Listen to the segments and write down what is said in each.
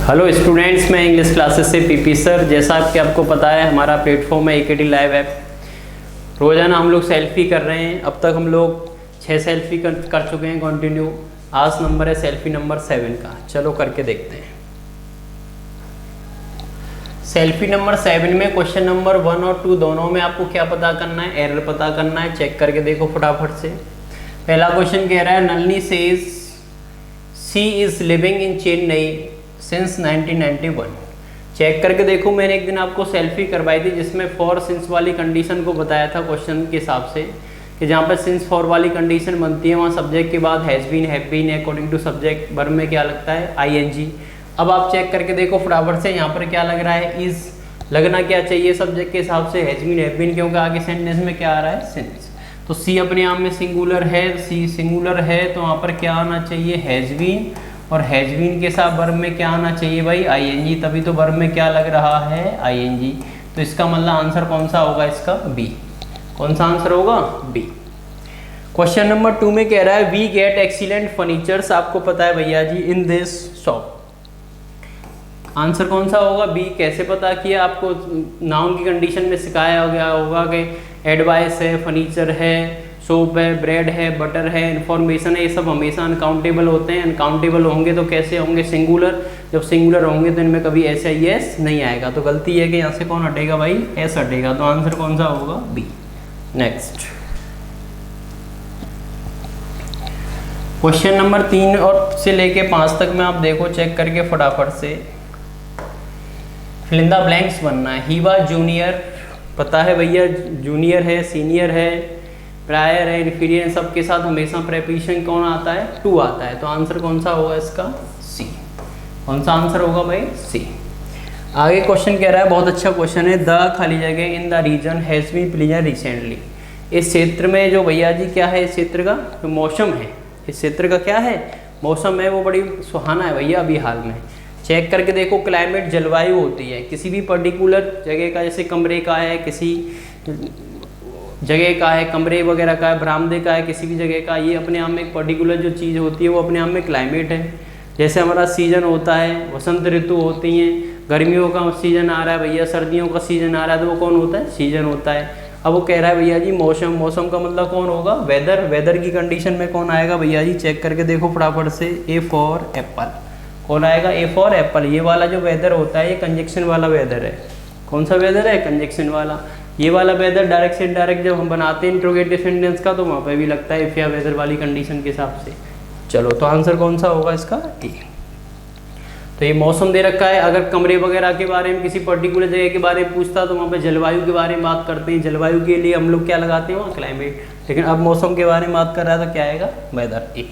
Hello students, मैं English classes से PP sir. जैसा कि आपको पता है हमारा प्लेटफॉर्म है एकेटी लाइव ऐप। रोज़ाना हम लोग सेल्फी कर रहे हैं। अब तक हम लोग 6 सेल्फी कर चुके हैं कंटिन्यू। आज नंबर है सेल्फी नंबर 7 का। चलो करके देखते हैं। सेल्फी नंबर 7 में क्वेश्चन नंबर 1 और 2 दोनों में आपको क्या पता करना है? एरर पता करना है। चेक करके देखो फटाफट से। पहला क्वेश्चन कह रहा है Nalini says she is living in Chennai since 1991। Check करके देखो, मैंने एक दिन आपको सेल्फी करवाई थी जिसमें फॉर सिंस वाली कंडीशन को बताया था क्वेश्चन के हिसाब से कि जहाँ पर सिंस फॉर वाली कंडीशन बनती है वहाँ सब्जेक्ट के बाद has been have been according to subject verb में क्या लगता है? आईएनजी। अब आप चेक करके देखो फटाफट से, यहाँ पर क्या लग रहा है? इज लगना क्या चाहिए सब्जेक्ट के हिसाब से? हैज़ बीन हैव बीन, क्योंकि आगे सेंटेंस में क्या आ रहा है? सिंस। तो सी अपने आप में सिंगुलर है, सी सिंगुलर है तो वहाँ पर क्या आना चाहिए? Has been. और हैज़ बीन के साथ वर्ब में क्या आना चाहिए भाई? आईएनजी। तभी तो वर्ब में क्या लग रहा है? आईएनजी। तो इसका मतलब आंसर कौन सा होगा इसका? बी। कौन सा आंसर होगा? बी। क्वेश्चन नंबर 2 में कह रहा है वी गेट एक्सीलेंट फर्नीचर्स। आपको पता है भैया जी इन दिस शॉप। आंसर कौन सा होगा? बी। कैसे पता किया? आपको नाउन की कंडीशन में सिखाया गया होगा कि एडवाइस है, फर्नीचर है, सोप है, ब्रेड है, बटर है, इन्फॉर्मेशन है। ये सब हमेशा अनकाउंटेबल होते हैं। अनकाउंटेबल होंगे तो कैसे होंगे? सिंगुलर। जब सिंगुलर होंगे तो इनमें कभी ऐसा एस नहीं आएगा। तो गलती है कि यहाँ से कौन हटेगा भाई? एस हटेगा। तो आंसर कौन सा होगा? बी। नेक्स्ट क्वेश्चन नंबर 3 और से लेके 5 तक में आप देखो चेक करके फटाफट से। फिल इन द ब्लैंक्स बनना है। ही वाज जूनियर, पता है भैया जूनियर है, सीनियर है, प्रायर है, इन्फीरियर, इन सब के साथ हमेशा प्रेपोजिशन कौन आता है? टू आता है। तो आंसर कौन सा होगा इसका? सी। कौन सा आंसर होगा भाई? सी। आगे क्वेश्चन कह रहा है, बहुत अच्छा क्वेश्चन है। द खाली जगह in the region has been pleasure recently. इस क्षेत्र में जो भैया जी क्या है? इस क्षेत्र का जो मौसम है, इस क्षेत्र का क्या है? मौसम है वो बड़ी सुहाना है भैया अभी हाल में। चेक करके देखो, क्लाइमेट जलवायु होती है किसी भी पर्टिकुलर जगह का, जैसे कमरे का है, किसी जगह का है, कमरे वगैरह का है, बरामदे का है, किसी भी जगह का, ये अपने आप में एक पर्टिकुलर जो चीज़ होती है वो अपने आप में क्लाइमेट है। जैसे हमारा सीजन होता है, वसंत ऋतु होती हैं, गर्मियों का सीजन आ रहा है भैया, सर्दियों का सीजन आ रहा है, तो वो कौन होता है? सीजन होता है। अब वो कह रहा है भैया जी मौसम। मौसम का मतलब कौन होगा? वेदर। वेदर की कंडीशन में कौन आएगा भैया जी? चेक करके देखो फटाफट से। A for Apple. कौन आएगा? A for Apple. ये वाला जो वेदर होता है ये कंजक्शन वाला वेदर है। कौन सा वेदर है? कंजक्शन वाला। ये वाला वेदर डायरेक्ट से इनडायरेक्ट जब हम बनाते हैं इंट्रोगेटिव सेंटेंस का तो वहाँ पे भी लगता है इफ या वेदर वाली कंडीशन के हिसाब से। चलो तो आंसर कौन सा होगा इसका? ए। तो ये मौसम दे रखा है। अगर कमरे वगैरह के बारे में, किसी पर्टिकुलर जगह के बारे में पूछता तो वहाँ पे जलवायु के बारे में बात करते हैं। जलवायु के लिए हम लोग क्या लगाते हैं? वहाँ क्लाइमेट। लेकिन अब मौसम के बारे में बात कर रहा है तो क्या आएगा? वेदर। ए।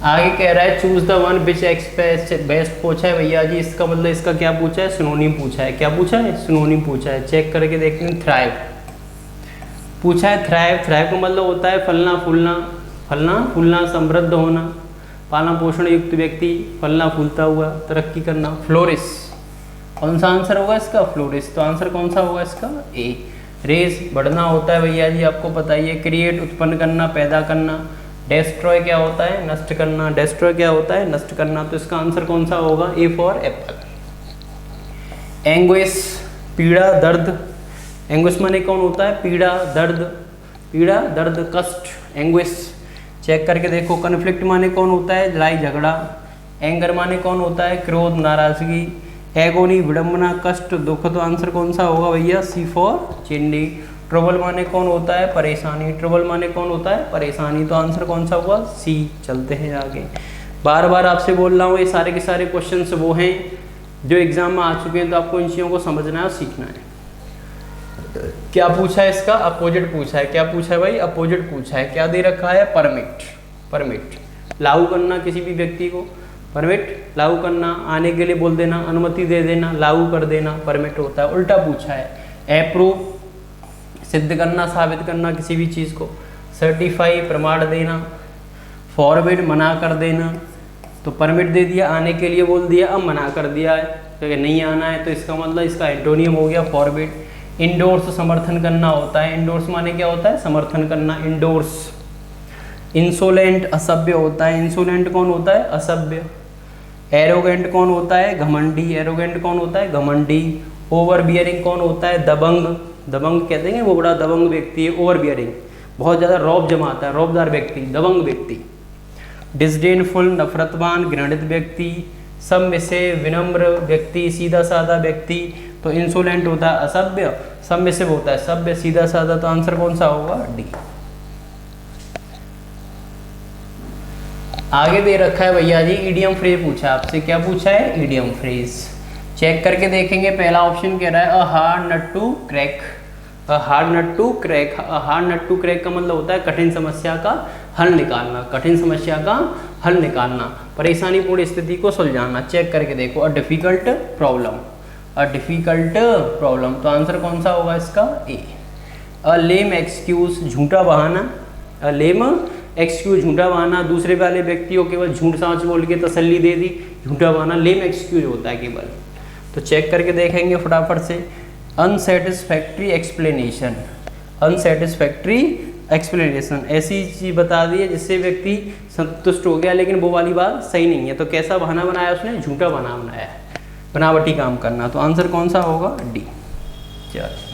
आगे कह रहा है choose the one which express best पूछा है भैया जी। इसका मतलब इसका क्या पूछा है? सिनोनिम पूछा है। क्या पूछा है? सिनोनिम पूछा है। चेक करके देखते हैं। थ्राइव पूछा है। थ्राइव, थ्राइव का मतलब होता है फलना फूलना। फलना फूलना, समृद्ध होना, पालन पोषण युक्त व्यक्ति, फलना फूलता हुआ, तरक्की करना। फ्लोरिश। कौन सा आंसर होगा इसका? फ्लोरिश। तो आंसर कौन सा होगा इसका? ए। रेस बढ़ना होता है भैया जी, आपको पता ही है। क्रिएट उत्पन्न करना, पैदा करना। डेस्ट्रॉय क्या होता है? नष्ट करना। डेस्ट्रॉय क्या होता है? नष्ट करना। तो इसका आंसर कौन सा होगा? A for Apple. एंग्विश, पीड़ा, दर्द। एंग्विश माने कौन होता है? पीड़ा, दर्द। पीड़ा, दर्द, कष्ट, एंग्विश। चेक करके देखो। कन्फ्लिक्ट माने कौन होता है? लड़ाई झगड़ा। एंगर माने कौन होता है? क्रोध, नाराजगी। एगोनी, विडम्बना, कष्ट, दुख। तो आंसर कौन सा होगा भैया? सी फॉर चिंडी। ट्रबल माने कौन होता है? परेशानी। ट्रबल माने कौन होता है? परेशानी। तो आंसर कौन सा हुआ? सी। चलते हैं आगे। बार बार आपसे बोल रहा हूँ ये सारे के सारे क्वेश्चंस वो हैं जो एग्जाम में आ चुके हैं, तो आपको इन चीज़ों को समझना है और सीखना है। क्या पूछा है इसका? अपोजिट पूछा है। क्या पूछा है भाई? अपोजिट पूछा है। क्या दे रखा है? परमिट। परमिट लागू करना किसी भी व्यक्ति को। परमिट लागू करना, आने के लिए बोल देना, अनुमति दे देना, लागू कर देना, परमिट होता है। उल्टा पूछा है। अप्रूव सिद्ध करना, साबित करना किसी भी चीज़ को। सर्टिफाई प्रमाण देना। फॉरबिड मना कर देना। तो परमिट दे दिया, आने के लिए बोल दिया, अब मना कर दिया है तो नहीं आना है, तो इसका मतलब इसका एंटोनियम हो गया फॉरबिड। इंडोर्स समर्थन करना होता है। इंडोर्स माने क्या होता है? समर्थन करना। इंडोर्स इंसोलेंट असभ्य होता है, इंसोलेंट कौन होता है? असभ्य। एरोगेंट कौन होता है? घमंडी, एरोगेंट कौन होता है? घमंडी। ओवर बियरिंग कौन होता है? दबंग, दबंग कहते हैं वो बड़ा दबंग व्यक्ति है। ओवर बियरिंग बहुत ज़्यादा रौब जमाता है, रौबदार व्यक्ति, दबंग व्यक्ति। डिसडेनफुल नफरतवान, घृणित व्यक्ति। सब में से विनम्र व्यक्ति, सीधा साधा व्यक्ति। तो इंसोलेंट होता है असभ्य, सब में से होता है सभ्य, सीधा साधा। तो आंसर कौन सा होगा? डी। आगे दे रखा है भैया जी इडियम फ्रेज पूछा आपसे। क्या पूछा है? Idiom phrase. चेक करके देखेंगे। पहला ऑप्शन कह रहा है a hard nut to crack. A hard nut to crack, a hard nut to crack का मतलब होता है कठिन समस्या का हल निकालना, कठिन समस्या का हल निकालना, परेशानीपूर्ण स्थिति को सुलझाना। चेक करके देखो। A difficult problem, a difficult problem. तो आंसर कौन सा होगा इसका? ए। अ लेम एक्सक्यूज, झूठा बहाना। अ लेम एक्सक्यूज, झूठा बहाना, दूसरे वाले व्यक्ति को केवल झूठ सांच बोल के तसल्ली दे दी, झूठा बहाना लेम एक्सक्यूज होता है केवल। तो चेक करके देखेंगे फटाफट से। अनसेटिस्फैक्ट्री एक्सप्लेनेशन, अनसेटिस्फैक्ट्री एक्सप्लेनेशन, ऐसी चीज़ बता दी है जिससे व्यक्ति संतुष्ट हो गया लेकिन वो वाली बात सही नहीं है। तो कैसा बहाना बनाया उसने? झूठा बहाना बनाया है, बनावटी काम करना। तो आंसर कौन सा होगा? डी। चलो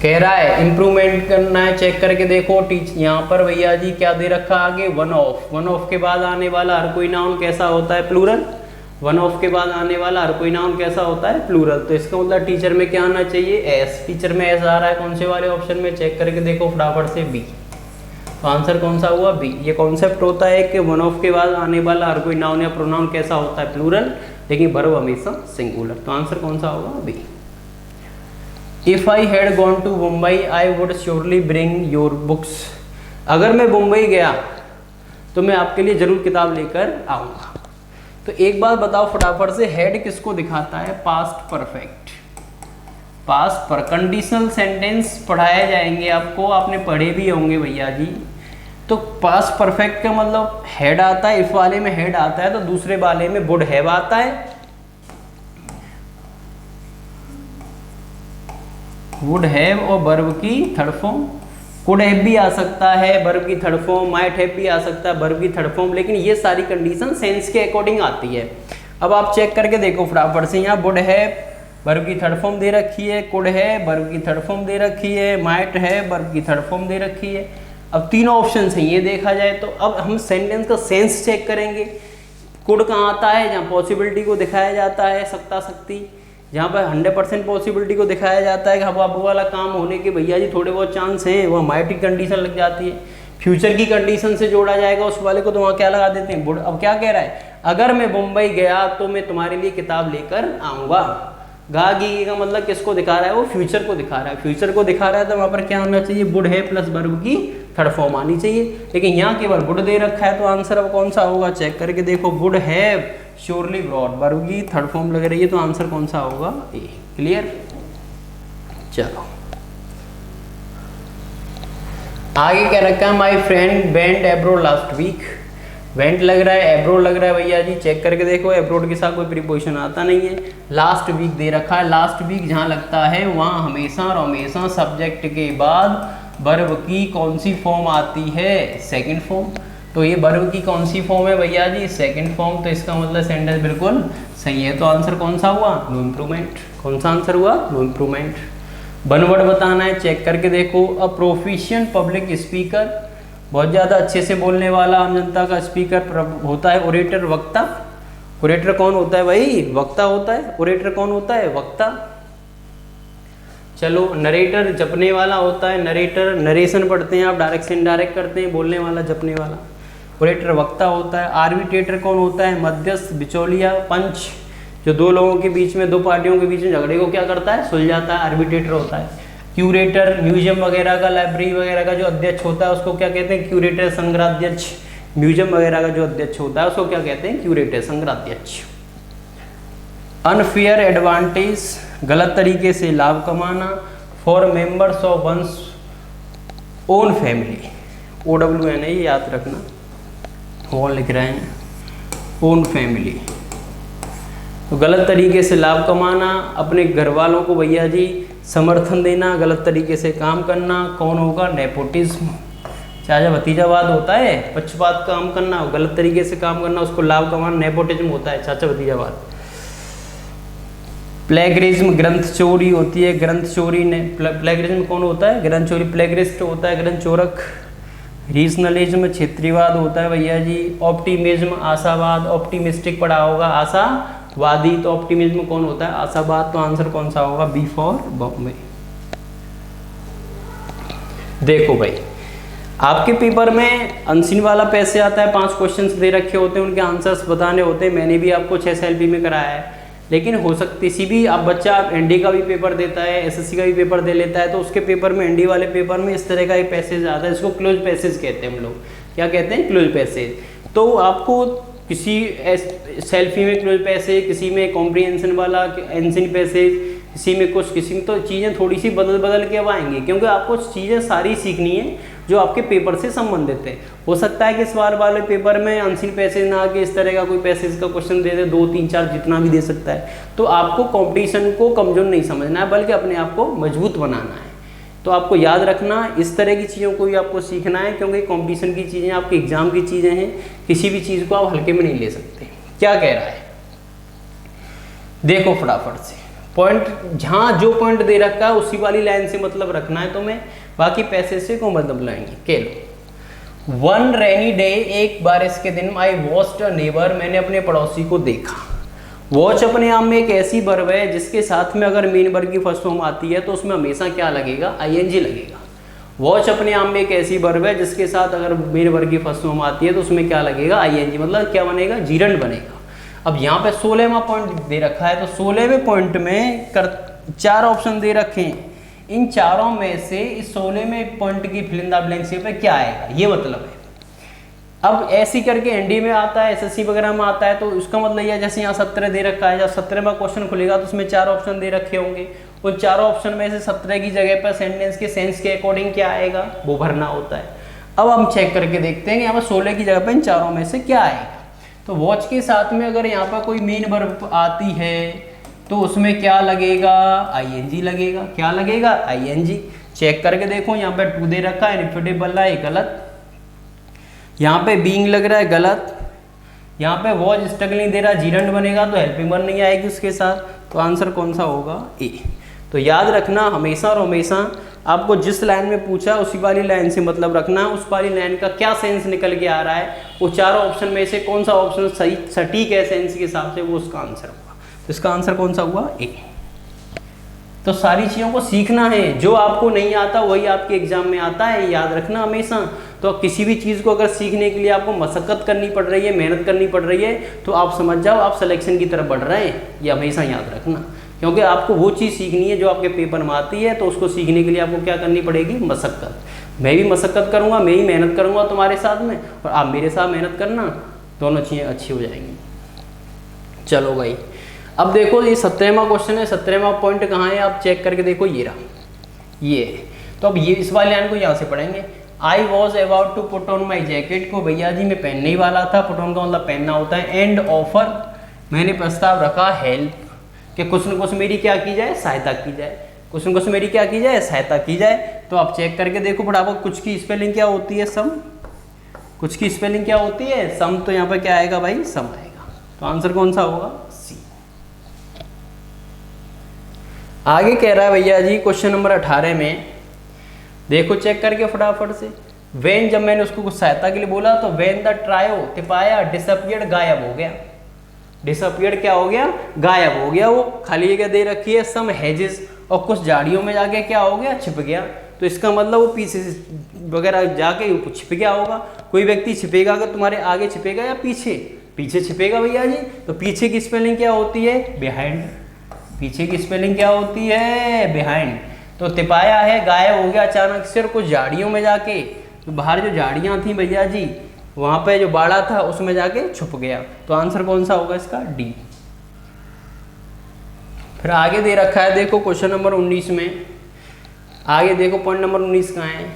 कह रहा है इम्प्रूवमेंट करना है। चेक करके देखो। टीच यहाँ पर भैया जी क्या दे रखा आगे? One of. वन ऑफ के बाद आने वाला हर कोई नाउन कैसा होता है? प्लूरल। वन ऑफ के बाद आने वाला हर कोई नाउन कैसा होता है? प्लूरल। तो इसका मतलब टीचर में क्या आना चाहिए? एस। टीचर में एस आ रहा है कौन से वाले ऑप्शन में? चेक करके देखो फटाफट से। बी। तो आंसर कौन सा हुआ? बी। ये कॉन्सेप्ट होता है कि वन ऑफ के बाद आने वाला हर कोई नाउन या प्रोनाउन कैसा होता है? प्लूरल, लेकिन वर्ब हमेशा सिंगुलर। तो आंसर कौन सा होगा? B. If I had gone to Mumbai I would surely bring your books. अगर मैं मुंबई गया तो मैं आपके लिए जरूर किताब लेकर आऊँगा। तो एक बात बताओ फटाफट से, हेड किसको दिखाता है? Past perfect. पास्ट पर कंडीशनल सेंटेंस पढ़ाए जाएंगे आपको, आपने पढ़े भी होंगे भैया जी। तो पास्ट परफेक्ट का मतलब हेड आता है, इफ वाले में हेड आता है तो दूसरे वाले में वुड हैव आता है। वुड हैव और वर्ब की थर्ड फॉर्म। कुड हैव भी आ सकता है वर्ब की थर्ड फॉर्म, माइट हैव भी आ सकता है वर्ब की थर्ड फॉर्म, लेकिन ये सारी कंडीशन सेंस के अकॉर्डिंग आती है। अब आप चेक करके देखो फटाफट से। यहाँ वुड हैव वर्ब की थर्ड फॉर्म दे रखी है, कुड है वर्ब की थर्ड फॉर्म दे रखी है, माइट है वर्ब की थर्ड फॉर्म दे रखी है। अब तीनों ऑप्शन हैं ये देखा जाए तो। अब हम सेंटेंस का सेंस चेक करेंगे। कुड कहाँ आता है? जहाँ पॉसिबिलिटी को दिखाया जाता है, सकता शक्ति, जहाँ पर 100% पॉसिबिलिटी को दिखाया जाता है कि अब वो वाला काम होने के भैया जी थोड़े बहुत चांस हैं, वह माइट की कंडीशन लग जाती है। फ्यूचर की कंडीशन से जोड़ा जाएगा उस वाले को, तो वहाँ क्या लगा देते हैं? वुड। अब क्या कह रहा है? अगर मैं मुंबई गया तो मैं तुम्हारे लिए किताब लेकर आऊँगा। गा गी का मतलब किसको दिखा रहा है? वो फ्यूचर को दिखा रहा है। फ्यूचर को दिखा रहा है तो वहाँ पर क्या होना चाहिए? वुड है प्लस वर्ब की थर्ड फॉर्म आनी चाहिए, लेकिन यहाँ केवल वुड दे रखा है। तो आंसर अब कौन सा होगा? चेक करके देखो। Would have surely brought, verb की थर्ड फॉर्म लग रही है, तो आंसर कौन सा होगा? ए। क्लियर? चलो आगे क्या रखा है? My friend went abroad last week. Went लग रहा है, एब्रोड लग रहा है भैया जी। चेक करके देखो, एब्रोड के साथ कोई प्रीपोजिशन आता नहीं है। लास्ट वीक दे रखा है। लास्ट वीक जहाँ लगता है वहाँ हमेशा और हमेशा सब्जेक्ट के बाद वर्ब की कौन सी फॉर्म आती है? Second form. तो ये वर्ब की कौन सी फॉर्म है भैया जी? Second form. तो इसका मतलब सेंटेंस बिल्कुल सही है। तो आंसर कौन सा हुआ? No improvement. कौन सा आंसर हुआ? No improvement. वन वर्ड बताना है, चेक करके देखो। अ प्रोफिशिएंट पब्लिक स्पीकर, बहुत ज़्यादा अच्छे से बोलने वाला आम जनता का स्पीकर होता है ओरेटर, वक्ता। ओरेटर कौन होता है भाई? वक्ता होता है। ओरेटर कौन होता है? वक्ता। चलो नरेटर जपने वाला होता है। नरेटर नरेशन पढ़ते हैं आप, डायरेक्ट से इनडायरेक्ट करते हैं, बोलने वाला जपने वाला। ओरेटर वक्ता होता है। आर्बिट्रेटर कौन होता है? मध्यस्थ, बिचौलिया, पंच, जो दो लोगों के बीच में, दो पार्टियों के बीच में झगड़े को क्या करता है? सुलझाता है, आर्बिट्रेटर होता है। क्यूरेटर, म्यूजियम वगैरह का, लाइब्रेरी वगैरह का जो अध्यक्ष होता है उसको क्या कहते हैं? क्यूरेटर, संग्रहाध्यक्ष। म्यूजियम वगैरह का जो अध्यक्ष होता है उसको क्या कहते हैं? क्यूरेटर, संग्रहाध्यक्ष। अनफेयर एडवांटेज, गलत तरीके से लाभ कमाना। For members of one's own family, OWN है, ये याद रखना, और लिख रहे हैं ओन फैमिली। तो गलत तरीके से लाभ कमाना, अपने घर वालों को भैया जी समर्थन देना, गलत तरीके से काम करना, कौन होगा? नेपोटिज्म। चाचा भतीजावाद होता है, पक्षपात काम करना, गलत तरीके से काम करना, उसको लाभ कमाना, नेपोटिज्म होता है चाचा भतीजावाद। प्लेगरिज्म, ग्रंथ चोरी होती है, ग्रंथ चोरी ने प्लेगरिज्म कौन होता है? ग्रंथ चोरी, प्लेगरिस्ट होता है ग्रंथ चोरक। रीजनलिज्म, क्षेत्रीयवाद होता है भैया जी। ऑप्टिमिज्म, आशावाद, ऑप्टिमिस्टिक पढ़ा होगा, आशावादी, तो ऑप्टिमिज्म कौन होता है? आशावाद। तो आंसर कौन सा होगा? B for Bombay. देखो भाई, आपके पेपर में अनसीन वाला पैसे आता है, 5 क्वेश्चंस दे रखे होते हैं, उनके आंसर्स बताने होते हैं। मैंने भी आपको 6 SLP में कराया है, लेकिन हो सकती किसी भी आप बच्चा एनडी का भी पेपर देता है, एसएससी का भी पेपर दे लेता है, तो उसके पेपर में, एनडी वाले पेपर में इस तरह का एक पैसेज आता है, इसको क्लोज पैसेज कहते हैं हम लोग। क्या कहते हैं? Close passage. तो आपको किसी सेल्फी में क्लोज पैसेज, किसी में कॉम्प्रिहेंशन वाला एंसिन पैसेज, किसी में कुछ, किसी में, तो चीज़ें थोड़ी सी बदल के अब आएंगी, क्योंकि आपको चीज़ें सारी सीखनी है जो आपके पेपर से संबंधित है। हो सकता है कि इस बार वाले पेपर में अनसीन पैसेज ना आके इस तरह का कोई पैसेज का क्वेश्चन दे दे, 2, 3, 4 जितना भी दे सकता है। तो आपको कंपटीशन को कमजोर नहीं समझना है, बल्कि अपने आप को मजबूत बनाना है। तो आपको याद रखना, इस तरह की चीज़ों को भी आपको सीखना है, क्योंकि कंपटीशन की चीज़ें आपके एग्जाम की चीज़ें हैं, किसी भी चीज़ को आप हल्के में नहीं ले सकते। क्या कह रहा है देखो फटाफट से पॉइंट, जहाँ जो पॉइंट दे रखा है उसी वाली लाइन से मतलब रखना है तुम्हें, बाकी पैसे से को मतलब लाएंगे। केलो, वन रेनी डे, एक बारिश के दिन, आई वॉच्ड अ नेबर, मैंने अपने पड़ोसी को देखा। वॉच अपने आप में एक ऐसी वर्ब है जिसके साथ में अगर मेन वर्ब की फर्स्ट फॉर्म आती है तो उसमें हमेशा क्या लगेगा? आईएनजी लगेगा। वॉच अपने आप में एक ऐसी वर्ब है जिसके साथ अगर मेन वर्ब की फर्स्ट फॉर्म आती है तो उसमें क्या लगेगा? आईएनजी। मतलब क्या बनेगा? जीरंड बनेगा। अब यहाँ पे 16वां पॉइंट दे रखा है, तो 16वें पॉइंट में 4 ऑप्शन दे रखे हैं। इन चारों में से इस 16वें पॉइंट की फिल इन द ब्लैंक्स पे क्या आएगा, ये मतलब है। अब ऐसी करके एनडी में आता है, एसएससी वगैरह में आता है, तो उसका मतलब यह, जैसे यहाँ 17 दे रखा है, जब 17वां क्वेश्चन खुलेगा तो उसमें 4 ऑप्शन दे रखे होंगे। उन 4 ऑप्शन में से 17 की जगह पर सेंटेंस के सेंस के अकॉर्डिंग क्या आएगा, वो भरना होता है। अब हम चेक करके देखते हैं कि यहाँ पर 16 की जगह पर इन चारों में से क्या आएगा। तो वॉच के साथ में अगर यहाँ पर कोई मेन वर्ब आती है तो उसमें क्या लगेगा? आईएनजी लगेगा। क्या लगेगा? आईएनजी। चेक करके देखो, यहाँ पे 2 दे रखा है, इनफिनिटिव बन रहा है, गलत। यहाँ पे बीइंग लग रहा है, गलत। यहाँ पे वॉच स्ट्रगलिंग दे रहा है, जीरंड बनेगा, तो हेल्पिंग वर्ब नहीं आएगी उसके साथ। तो आंसर कौन सा होगा? ए। तो याद रखना हमेशा और हमेशा, आपको जिस लाइन में पूछा उसी वाली लाइन से मतलब रखना, उस वाली लाइन का क्या सेंस निकल के आ रहा है, वो 4 ऑप्शन में से कौन सा ऑप्शन सही सटीक है सेंस के हिसाब से, वो उसका आंसर होगा। तो इसका आंसर कौन सा हुआ? ए। तो सारी चीज़ों को सीखना है, जो आपको नहीं आता वही आपके एग्जाम में आता है, याद रखना हमेशा। तो किसी भी चीज़ को अगर सीखने के लिए आपको मशक्कत करनी पड़ रही है, मेहनत करनी पड़ रही है, तो आप समझ जाओ आप सिलेक्शन की तरफ बढ़ रहे हैं, ये हमेशा याद रखना। क्योंकि आपको वो चीज़ सीखनी है जो आपके पेपर में आती है, तो उसको सीखने के लिए आपको क्या करनी पड़ेगी? मशक्कत। मैं भी मशक्कत करूँगा, मैं ही मेहनत करूँगा तुम्हारे साथ में, और आप मेरे साथ मेहनत करना, दोनों चीज़ें अच्छी हो जाएंगी। चलो भाई, अब देखो ये 17वां क्वेश्चन है। 17वां पॉइंट कहाँ है आप चेक करके देखो, ये रहा, ये। तो अब ये इस वाली लाइन को यहाँ से पढ़ेंगे। I was about to put on my jacket, को भैया जी मैं पहनने ही वाला था, पुट ऑन का मतलब पहनना होता है। एंड ऑफर, मैंने प्रस्ताव रखा, हेल्प, कि कुछ न कुछ मेरी क्या की जाए? सहायता की जाए। कुछ न कुछ मेरी क्या की जाए? सहायता की जाए। तो आप चेक करके देखो फटाफट, कुछ की स्पेलिंग क्या होती है? सम। कुछ की स्पेलिंग क्या होती है? सम। तो यहाँ पर क्या आएगा भाई? सम आएगा। तो आंसर कौन सा होगा? सी। आगे कह रहा है भैया जी क्वेश्चन नंबर 18 में, देखो चेक करके फटाफट से। वेन, जब मैंने उसको कुछ सहायता के लिए बोला, तो वेन द ट्रायो, तिपाया, डिसअपियर्ड, गायब हो गया। डिसअपियर्ड क्या हो गया? गायब हो गया। वो खाली जगह दे रखी है, सम हेजेस, और कुछ झाड़ियों में जाके क्या हो गया? छिप गया। तो इसका मतलब वो पीछे वगैरह जाके छिप गया होगा। कोई व्यक्ति छिपेगा अगर तुम्हारे आगे छिपेगा या पीछे? पीछे छिपेगा भैया जी। तो पीछे की स्पेलिंग क्या होती है? बिहाइंड। पीछे की स्पेलिंग क्या होती है? बिहाइंड। तो तिपाया है, गायब हो गया अचानक से, और कुछ झाड़ियों में जाके, तो बाहर जो झाड़ियाँ थी भैया जी, वहाँ पे जो बाड़ा था उसमें जाके छुप गया। तो आंसर कौन सा होगा इसका? डी। फिर आगे दे रखा है, देखो क्वेश्चन नंबर 19 में, आगे देखो पॉइंट नंबर 19 कहाँ है?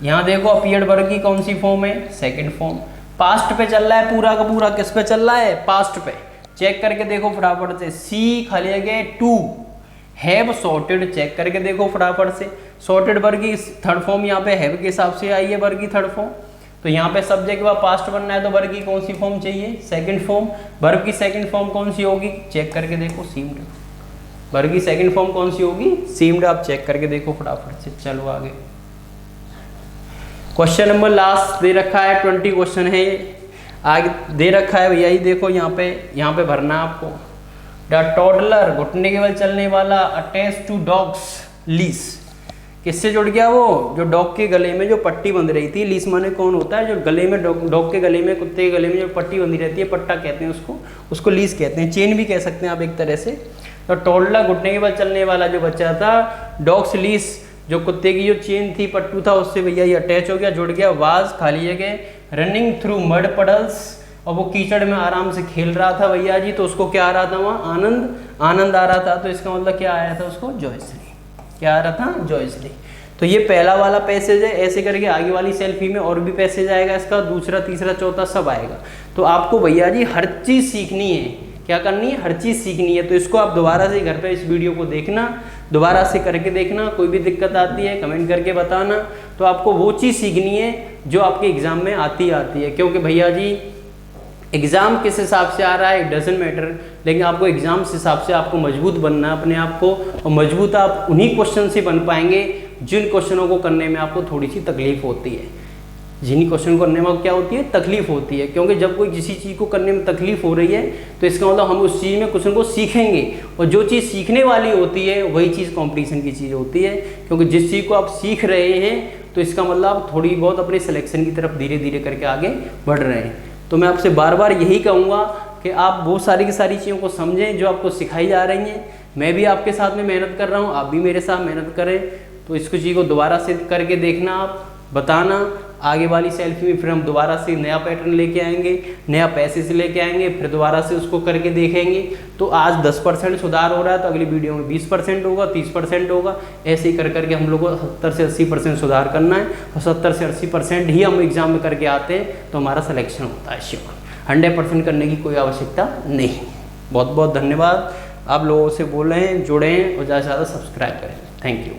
यहाँ देखो अपीयर्ड वर्ब की कौन सी फॉर्म है? Second form. पास्ट पे चल रहा है पूरा का पूरा, किस पे चल रहा है? पास्ट पे। चेक करके देखो फटाफट से। सी खाली जगह टू, हैव सॉर्टेड चेक करके देखो फटाफट से। सॉर्टेड वर्ग की थर्ड फॉर्म यहाँ पे हैव के हिसाब से आई है वर्ग की थर्ड फॉर्म। तो यहाँ पे सब्जेक्ट का पास्ट बनना है तो वर्ग की कौन सी फॉर्म चाहिए, सेकंड फॉर्म। वर्ग की सेकंड फॉर्म कौन सी होगी, चेक करके देखो, सीम्ड। वर्ग की सेकंड फॉर्म कौन सी होगी, सीम्ड। आप चेक करके देखो फटाफट से। चलो आगे क्वेश्चन नंबर लास्ट दे रखा है, 20 क्वेश्चन है आगे दे रखा है भैया। ये देखो यहाँ पे भरना है आपको। द टोडलर घुटने के बल चलने वाला अटैच टू डॉग्स लीस, किससे जुड़ गया वो, जो डॉग के गले में जो पट्टी बंध रही थी। लीस माने कौन होता है, जो गले में डॉग के गले में, कुत्ते के गले में जो पट्टी बंधी रहती है, पट्टा कहते हैं उसको लीस कहते हैं, चेन भी कह सकते हैं आप एक तरह से। तो टोडलर घुटने के बल चलने वाला जो बच्चा था, डॉग्स लीस जो कुत्ते की जो चेन थी, पट्टू था, उससे भैया ये अटैच हो गया, जुड़ गया। वाज खाली जगह रनिंग थ्रू मड पडल्स, और वो कीचड़ में आराम से खेल रहा था भैया जी। तो उसको क्या आ रहा था वहाँ, आनंद आ रहा था। तो इसका मतलब क्या आया था उसको, जॉयसली। क्या आ रहा था, जॉयसली। तो ये पहला वाला पैसेज है। ऐसे करके आगे वाली सेल्फी में और भी पैसेज आएगा इसका, दूसरा तीसरा चौथा सब आएगा। तो आपको भैया जी हर चीज़ सीखनी है। क्या करनी है, हर चीज़ सीखनी है। तो इसको आप दोबारा से घर पे इस वीडियो को देखना, दोबारा से करके देखना। कोई भी दिक्कत आती है कमेंट करके बताना। तो आपको वो चीज़ सीखनी है जो आपके एग्ज़ाम में आती है, क्योंकि भैया जी एग्ज़ाम किस हिसाब से आ रहा है इट डजेंट मैटर, लेकिन आपको एग्ज़ाम के हिसाब से आपको मजबूत बनना है अपने आप को। और मजबूत आप उन्हीं क्वेश्चन से बन पाएंगे जिन क्वेश्चनों को करने में आपको थोड़ी सी तकलीफ होती है। जिन क्वेश्चन को करने में क्या होती है, तकलीफ होती है। क्योंकि जब कोई किसी चीज़ को करने में तकलीफ हो रही है तो इसका मतलब हम उस चीज़ में क्वेश्चन को सीखेंगे, और जो चीज़ सीखने वाली होती है वही चीज़ कॉम्पिटिशन की चीज़ होती है। क्योंकि जिस चीज़ को आप सीख रहे हैं तो इसका मतलब आप थोड़ी बहुत अपने सिलेक्शन की तरफ धीरे धीरे करके आगे बढ़ रहे हैं। तो मैं आपसे बार बार यही कहूँगा कि आप वो सारी की सारी चीज़ों को समझें जो आपको सिखाई जा रही हैं। मैं भी आपके साथ में मेहनत कर रहा हूँ, आप भी मेरे साथ मेहनत करें। तो इसको चीज़ को दोबारा से करके देखना, आप बताना। आगे वाली सेल्फी में फिर हम दोबारा से नया पैटर्न लेके आएंगे, नया पैसेज लेके आएंगे, फिर दोबारा से उसको करके देखेंगे। तो आज 10% सुधार हो रहा है तो अगली वीडियो में 20% होगा, 30% होगा। ऐसे ही कर करके हम लोग को 70 से 80% सुधार करना है। और 70 से 80% ही हम एग्जाम में करके आते हैं तो हमारा सिलेक्शन होता है श्योर। 100% करने की कोई आवश्यकता नहीं। बहुत बहुत धन्यवाद। आप लोगों से बोल रहे हैं, जुड़ें और ज़्यादा से ज़्यादा सब्सक्राइब करें। Thank you.